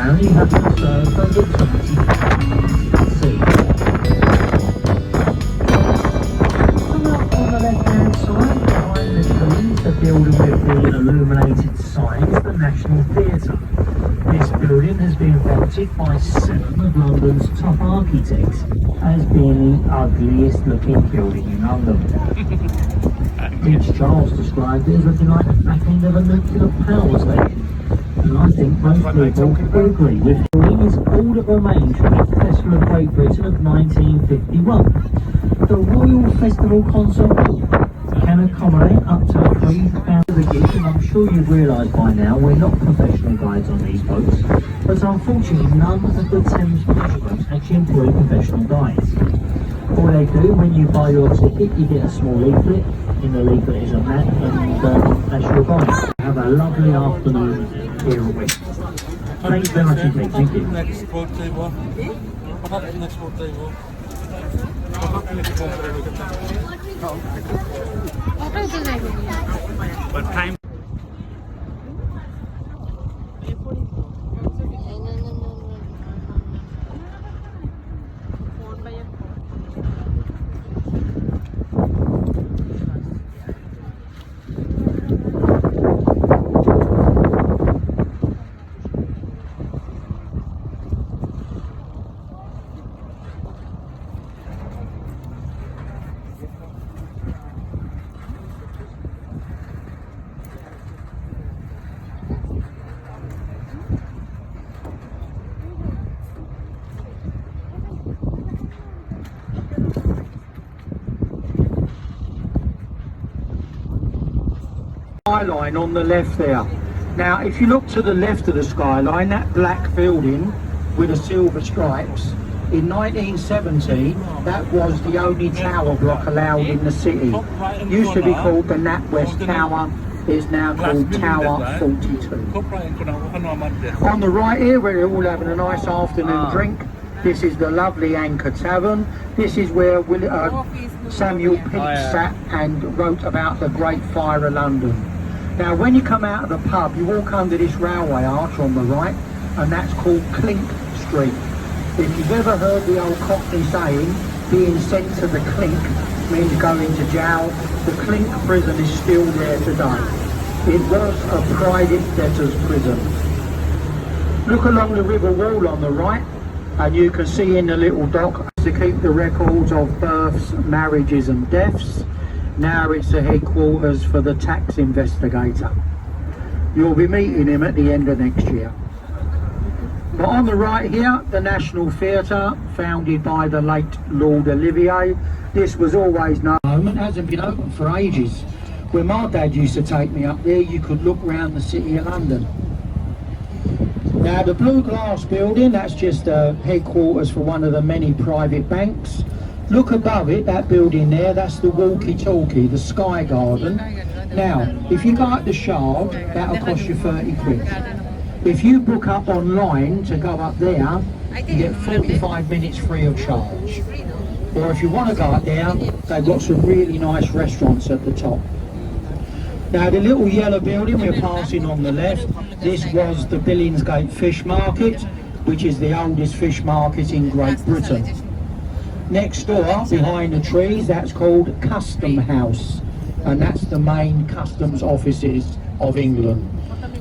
Mary has served over 20 at sea. On the left-hand side, behind the trees, the building with the illuminated sign is the National Theatre. This building has been voted by 7 of London's top architects as being the ugliest looking building in London. Prince Charles described it as looking like the back end of a nuclear power station. And I think most people will agree with it. It is all that remains from the Festival of Great Britain of 1951. The Royal Festival Concert can accommodate up to 3,000 gigs, and I'm sure you've realised by now we're not professional guides on these boats, but unfortunately none of the Thames pleasure boats actually employ professional guides. All they do, when you buy your ticket, you get a small leaflet. In the leaflet is a map, and that's your guide. Have a lovely afternoon here at West. Thanks very much indeed. Thank you. Next boat table. What happened next boat table? What happened if you come there? But time. Skyline on the left there. Now if you look to the left of the skyline, that black building with the silver stripes, in 1970 that was the only tower block allowed in the city. Used to be called the NatWest Tower, is now called Tower 42. On the right here, where they're all having a nice afternoon drink, this is the lovely Anchor Tavern. This is where Samuel Pepys sat and wrote about the Great Fire of London. Now when you come out of the pub, you walk under this railway arch on the right, and that's called Clink Street. If you've ever heard the old Cockney saying, being sent to the Clink means going to jail, the Clink prison is still there today. It was a private debtor's prison. Look along the river wall on the right, and you can see in the little dock to keep the records of births, marriages and deaths. Now it's the headquarters for the tax investigator. You'll be meeting him at the end of next year. But on the right here, the National Theatre, founded by the late Lord Olivier. This was always known, it hasn't been open for ages. When my dad used to take me up there, you could look round the City of London. Now the blue glass building, that's just headquarters for one of the many private banks. Look above it, that building there, that's the walkie-talkie, the Sky Garden. Now, if you go up the Shard, that'll cost you 30 quid. If you book up online to go up there, you get 45 minutes free of charge. Or if you want to go up there, they've got some really nice restaurants at the top. Now the little yellow building we're passing on the left, this was the Billingsgate Fish Market, which is the oldest fish market in Great Britain. Next door, behind the trees, that's called Custom House, and that's the main customs offices of England.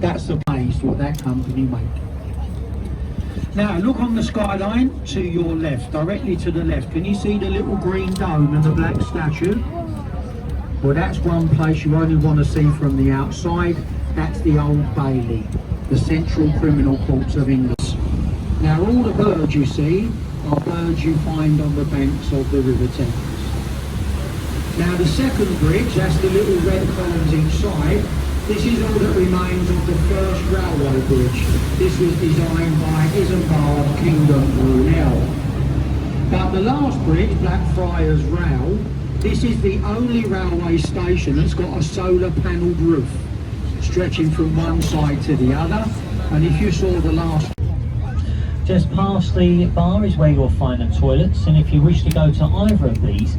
That's the place what that company make. Now look on the skyline to your left, directly to the left. Can you see the little green dome and the black statue? Well, that's one place you only want to see from the outside. That's the Old Bailey, the Central Criminal Courts of England. Now all the birds you see are birds you find on the banks of the River Thames. Now the second bridge, that's the little red columns each side. This is all that remains of the first railway bridge. This was designed by Isambard Kingdom Brunel. But the last bridge, Blackfriars Rail, this is the only railway station that's got a solar panelled roof, stretching from one side to the other. And if you saw the last... Just past the bar is where you'll find the toilets, and if you wish to go to either of these,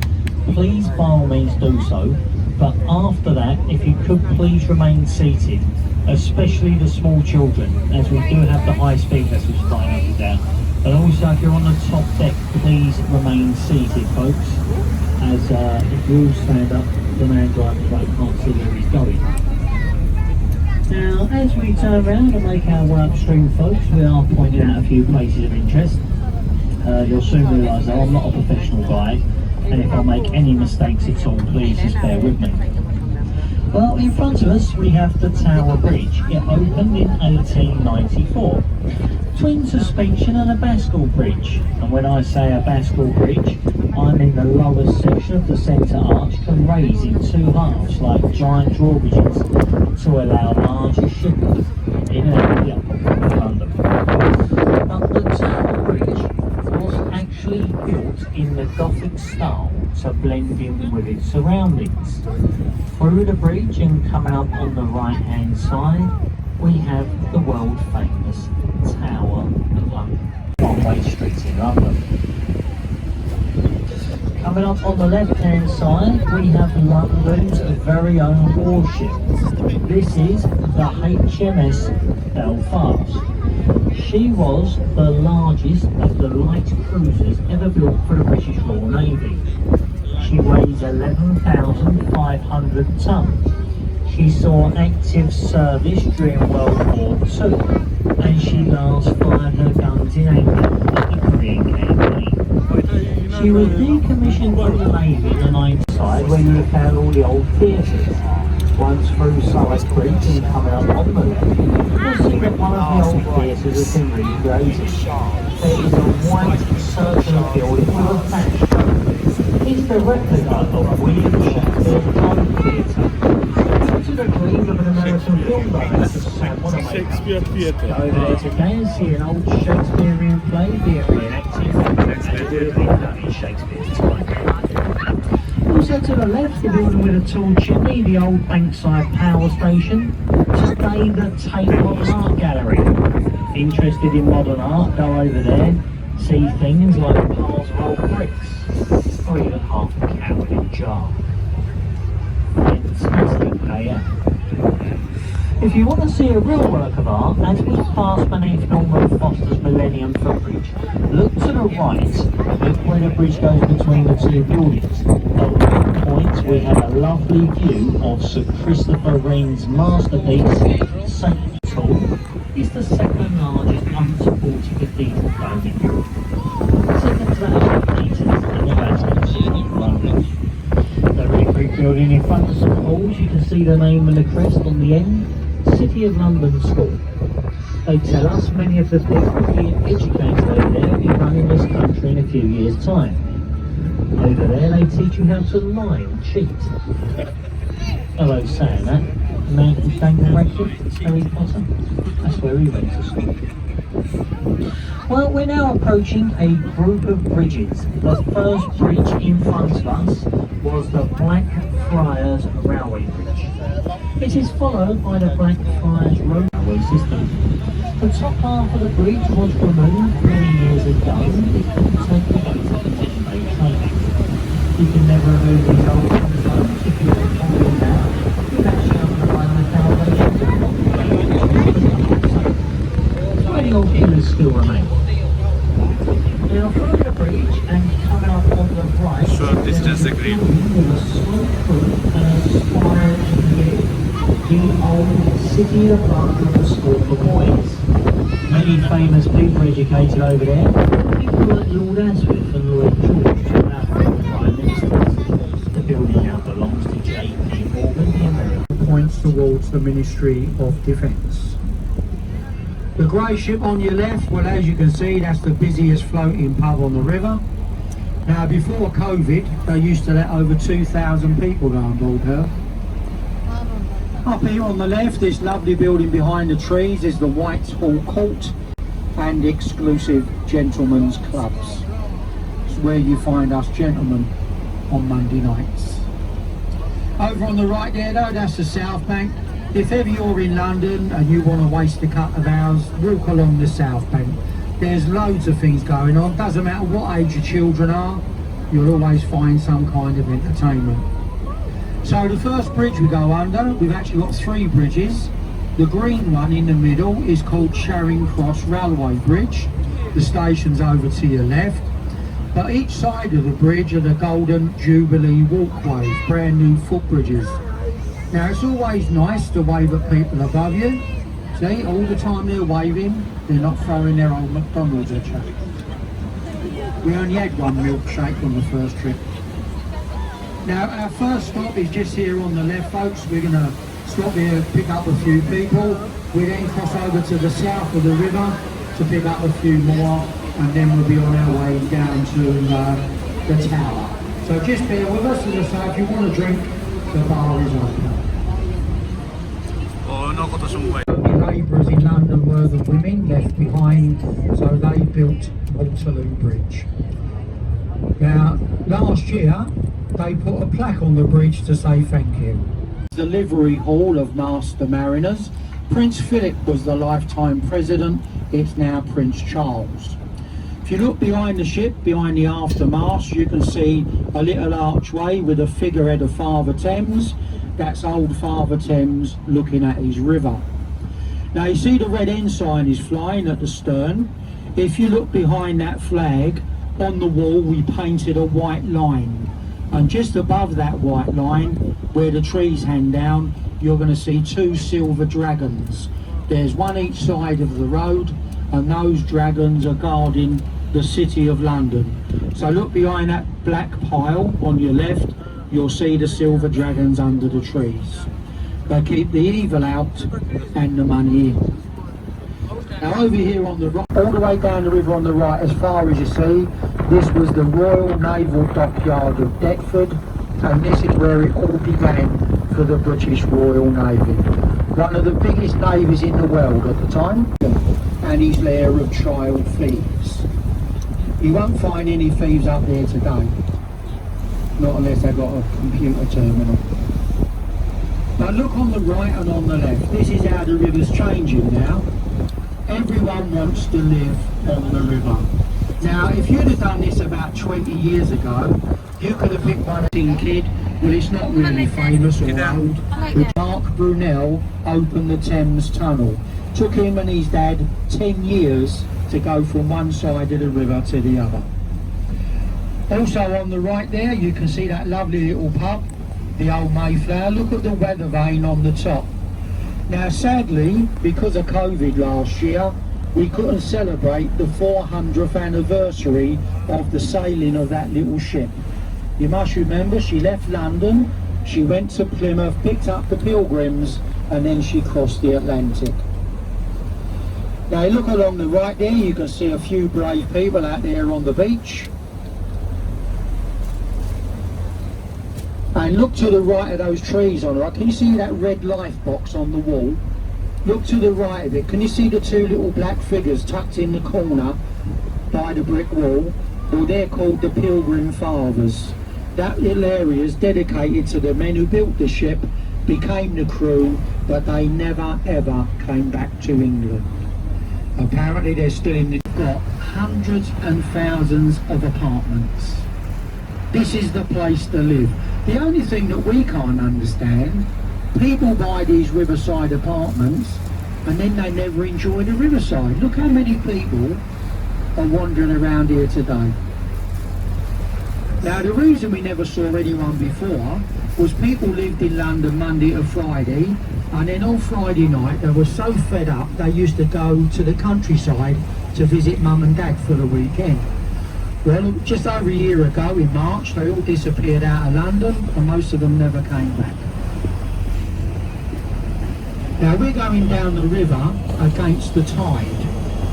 please by all means do so. But after that, if you could please remain seated, especially the small children, as we do have the high-speed vessels flying up and down. And also, if you're on the top deck, please remain seated, folks, as if you all stand up, the man driving the boat can't see where he's going. Now, as we turn around and make our way upstream, folks, we are pointing out a few places of interest. You'll soon realise though I'm not a professional guide, and if I make any mistakes at all, please just bear with me. Well, in front of us we have the Tower Bridge. It opened in 1894. Twin suspension and a bascule bridge. And when I say a bascule bridge, I mean the lowest section of the centre arch can raise in two halves, like giant drawbridges, to allow larger shipping in and out of the upper London. But the Tower Bridge was actually built in the Gothic style to blend in with its surroundings. Through the bridge and coming up on the right hand side, we have the world famous Tower of London, one-way street in London. Coming up on the left hand side, we have London's very own warship. This is the HMS Belfast. She was the largest of the light cruisers ever built for the British Royal Navy. She weighs 11,500 tons. She saw active service during World War II, and she last fired her guns in anger at the Korean campaign. She was decommissioned from the Navy in the 90s side where you found all the old theatres. Once through Southbank Bridge and coming up on the left, you'll see that one of the old theatres has been recreated. There is a white circular building with a thatch roof. It's the replica of William Shakespeare's Town Theatre. To the degree of an American film director, Sam Shakespeare Theatre. Go over there today and see an old Shakespearean play being reenacted, as it would have been done in Shakespeare's time. Also to the left, the building with a tall chimney, the old Bankside Power Station. Today, the Tate Modern Art Gallery. Interested in modern art, go over there, see things like piles of old bricks, or even half a cow in a jar. Fantastic layout. If you want to see a real work of art, as we pass beneath Norman Foster's Millennium Footbridge, look to the right, look where the bridge goes between the two buildings. At one point we have a lovely view of Sir Christopher Wren's masterpiece, St. Paul. Is the second largest unsupported cathedral dome in Europe. Second to that of St. Peter's in the Vatican in London. The red brick building in front of St. Paul's, you can see the name and the crest on the end, City of London School. They tell us many of the people being educated over there will be running this country in a few years' time. Over there they teach you how to lie and cheat. Hello, saying that. The man called Daniel Radcliffe, Harry Potter, that's where he went to school. Well, we're now approaching a group of bridges. The first bridge in front of us was the Blackfriars Railway Bridge. It is followed by the Blackfriars Railway System. The top half of the bridge was removed many years ago because it take the weight of the midway train. You can never remove these old components if you don't pull them down. You've actually undermined the foundation of the many old pillars still remain. Now from the bridge and coming up on the right, Short distance agreed. with a slope roof and a spire in the old City of London School for Boys. Now many famous people educated over there. People like Lord Asquith and Lloyd George, two of our former Prime Ministers. The building now belongs to J.P. Morgan, the American. Points towards the Ministry of Defence. The grey ship on your left, well, as you can see, that's the busiest floating pub on the river. Now, before COVID, they used to let over 2,000 people go on board her. Up here on the left, this lovely building behind the trees is the Whitehall Court and exclusive gentlemen's clubs. It's where you find us gentlemen on Monday nights. Over on the right there though, that's the Southbank. If ever you're in London and you want to waste a couple of hours, walk along the Southbank. There's loads of things going on. Doesn't matter what age your children are, you'll always find some kind of entertainment. So the first bridge we go under, we've actually got three bridges. The green one in the middle is called Charing Cross Railway Bridge. The station's over to your left. But each side of the bridge are the Golden Jubilee walkways, brand new footbridges. Now it's always nice to wave at people above you. See, all the time they're waving, they're not throwing their old McDonald's at you. We only had one milkshake on the first trip. Now our first stop is just here on the left, folks. We're going to stop here, pick up a few people. We then cross over to the south of the river to pick up a few more, and then we'll be on our way down to the tower. So just bear with us, as I say, if you want a drink, the bar is open. The labourers in London were the women left behind, so they built Waterloo Bridge. Now, last year, they put a plaque on the bridge to say thank you. The livery hall of Master Mariners. Prince Philip was the lifetime president, it's now Prince Charles. If you look behind the ship, behind the aftermast, you can see a little archway with a figurehead of Father Thames. That's old Father Thames looking at his river. Now you see the red ensign is flying at the stern. If you look behind that flag, on the wall we painted a white line. And just above that white line, where the trees hang down, you're going to see two silver dragons. There's one each side of the road, and those dragons are guarding the City of London. So look behind that black pile on your left, you'll see the silver dragons under the trees. They keep the evil out and the money in. Now over here on the right, all the way down the river on the right, as far as you see, this was the Royal Naval Dockyard of Deptford, and this is where it all began for the British Royal Navy. One of the biggest navies in the world at the time, and his lair of child thieves. You won't find any thieves up there today, not unless they've got a computer terminal. Now look on the right and on the left, this is how the river's changing now. Everyone wants to live on the river. Now if you'd have done this about 20 years ago, you could have picked one kid. Well, it's not really famous or old. Mark Brunel opened the Thames Tunnel. Took him and his dad 10 years to go from one side of the river to the other. Also on the right there, you can see that lovely little pub, the old Mayflower. Look at the weather vane on the top. Now sadly, because of COVID last year, we couldn't celebrate the 400th anniversary of the sailing of that little ship. You must remember, she left London, she went to Plymouth, picked up the Pilgrims, and then she crossed the Atlantic. Now look along the right there, you can see a few brave people out there on the beach. And look to the right of those trees on the right. Can you see that red life box on the wall? Look to the right of it. Can you see the two little black figures tucked in the corner by the brick wall? Well, they're called the Pilgrim Fathers. That little area is dedicated to the men who built the ship, became the crew, but they never ever came back to England. Apparently they're still in the... Got hundreds and thousands of apartments. This is the place to live. The only thing that we can't understand, people buy these riverside apartments and then they never enjoy the riverside. Look how many people are wandering around here today. Now the reason we never saw anyone before was people lived in London Monday to Friday And then on Friday night, they were so fed up, they used to go to the countryside to visit mum and dad for the weekend. Well, just over a year ago in March, they all disappeared out of London and most of them never came back. Now we're going down the river against the tide.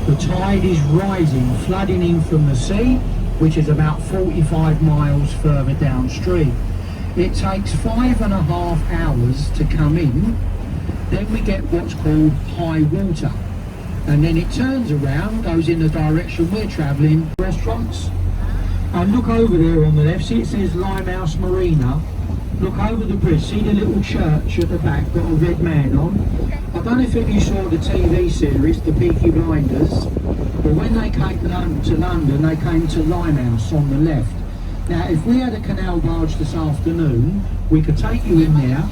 The tide is rising, flooding in from the sea, which is about 45 miles further downstream. It takes 5.5 hours to come in. Then we get what's called high water. And then it turns around, goes in the direction we're travelling, restaurants. And look over there on the left, see it says Limehouse Marina. Look over the bridge, see the little church at the back, got a red man on. I don't know if you saw the TV series, The Peaky Blinders, but when they came to London, they came to Limehouse on the left. Now, if we had a canal barge this afternoon, we could take you in there,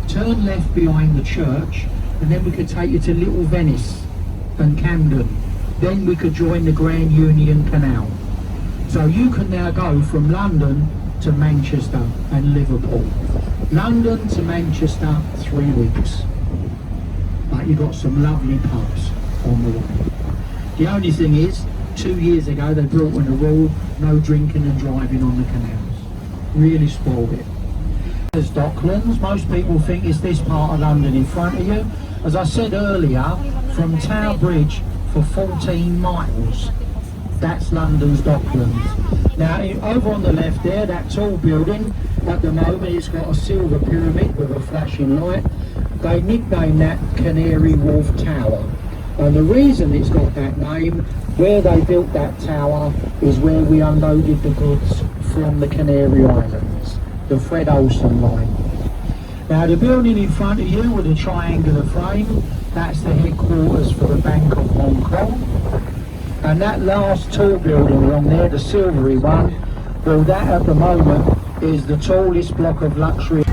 turn left behind the church, and then we could take you to Little Venice and Camden. Then we could join the Grand Union Canal. So you can now go from London to Manchester and Liverpool. London to Manchester, 3 weeks. But you've got some lovely pubs on the way. The only thing is, 2 years ago they brought in a rule, no drinking and driving on the canals. Really spoiled it. There's Docklands. Most people think it's this part of London in front of you. As I said earlier, from Tower Bridge for 14 miles, that's London's Docklands. Now over on the left there, that tall building, at the moment it's got a silver pyramid with a flashing light. They nicknamed that Canary Wharf Tower. And the reason it's got that name, where they built that tower is where we unloaded the goods from the Canary Islands, the Fred Olsen line. Now the building in front of you with a triangular frame, that's the headquarters for the Bank of Hong Kong. And that last tall building along there, the silvery one, well that at the moment is the tallest block of luxury.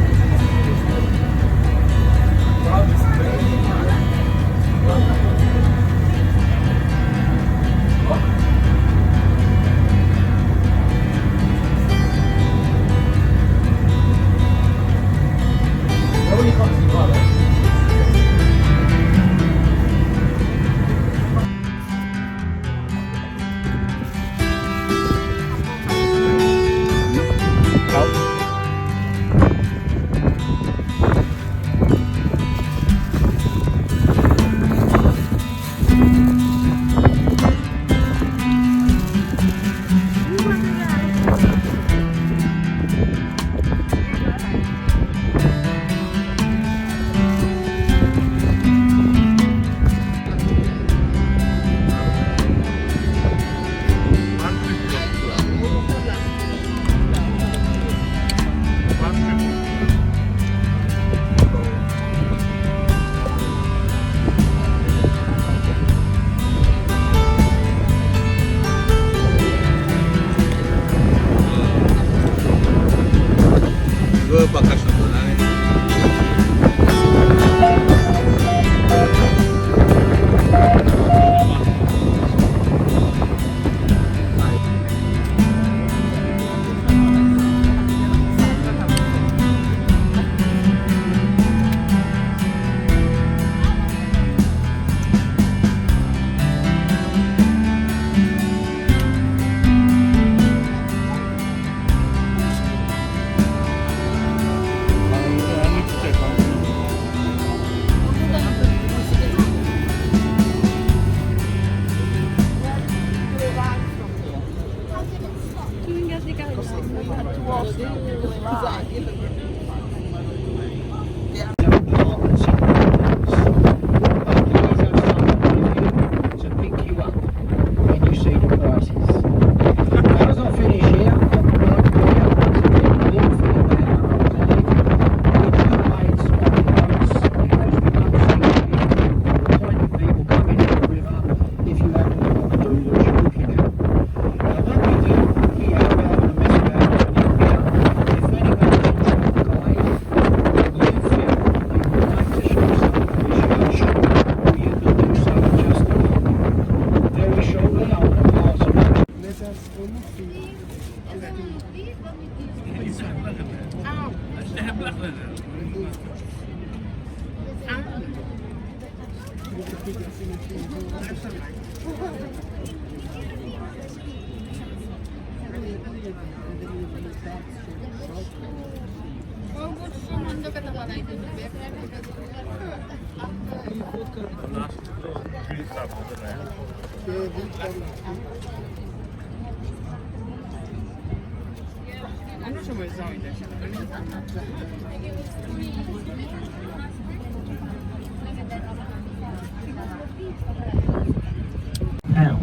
Now,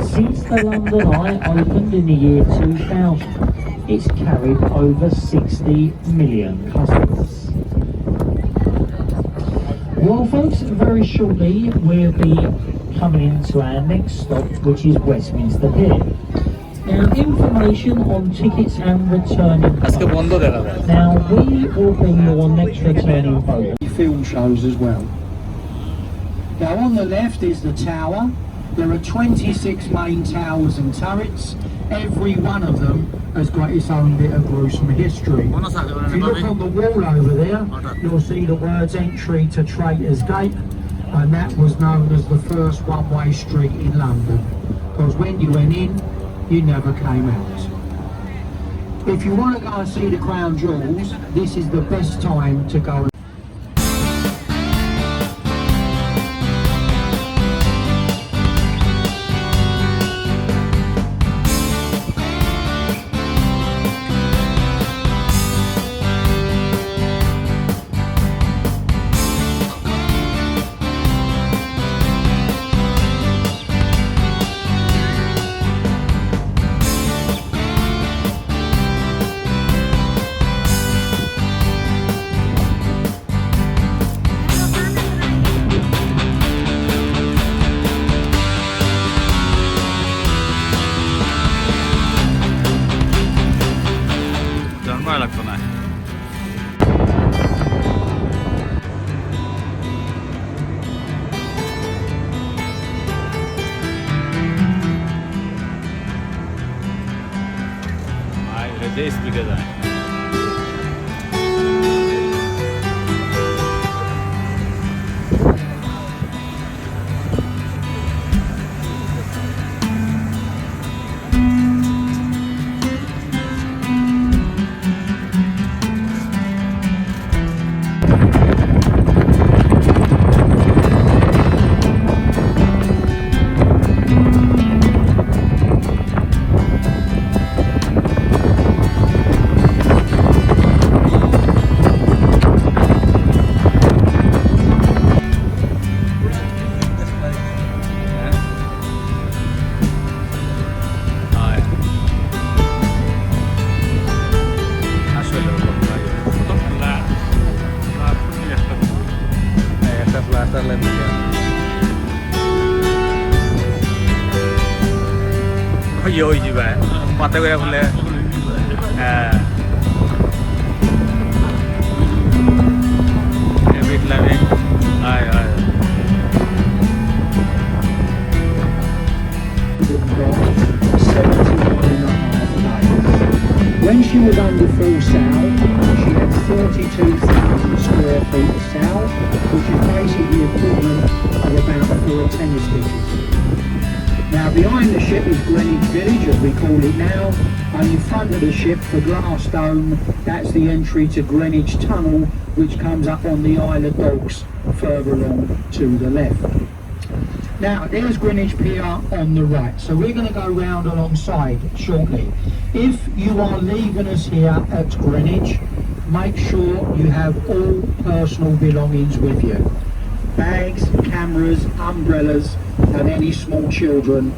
since the London Eye opened in the year 2000, it's carried over 60 million customers. Well folks, very shortly we'll be coming into our next stop, which is Westminster Pier. Now, information on tickets and returning boats. Now, we will be your next returning boat. Film shows as well. Now on the left is the tower. There are 26 main towers and turrets. Every one of them has got its own bit of gruesome history. If you look on the wall over there, you'll see the words entry to Traitor's Gate, and that was known as the first one-way street in London, because when you went in, you never came out. If you want to go and see the Crown Jewels, this is the best time to go. Speaker जाए Yo juga, mata gue boleh. Every loving, ay. When she was under full sail, she had 32,000 square feet of sail, which is basically equivalent of about 4 tennis pitches. Now behind the ship is Greenwich Village, as we call it now, and in front of the ship, the glass dome, that's the entry to Greenwich Tunnel, which comes up on the Isle of Dogs further along to the left. Now there's Greenwich Pier on the right, so we're going to go round alongside shortly. If you are leaving us here at Greenwich, make sure you have all personal belongings with you. Bags, cameras, umbrellas, and any small children.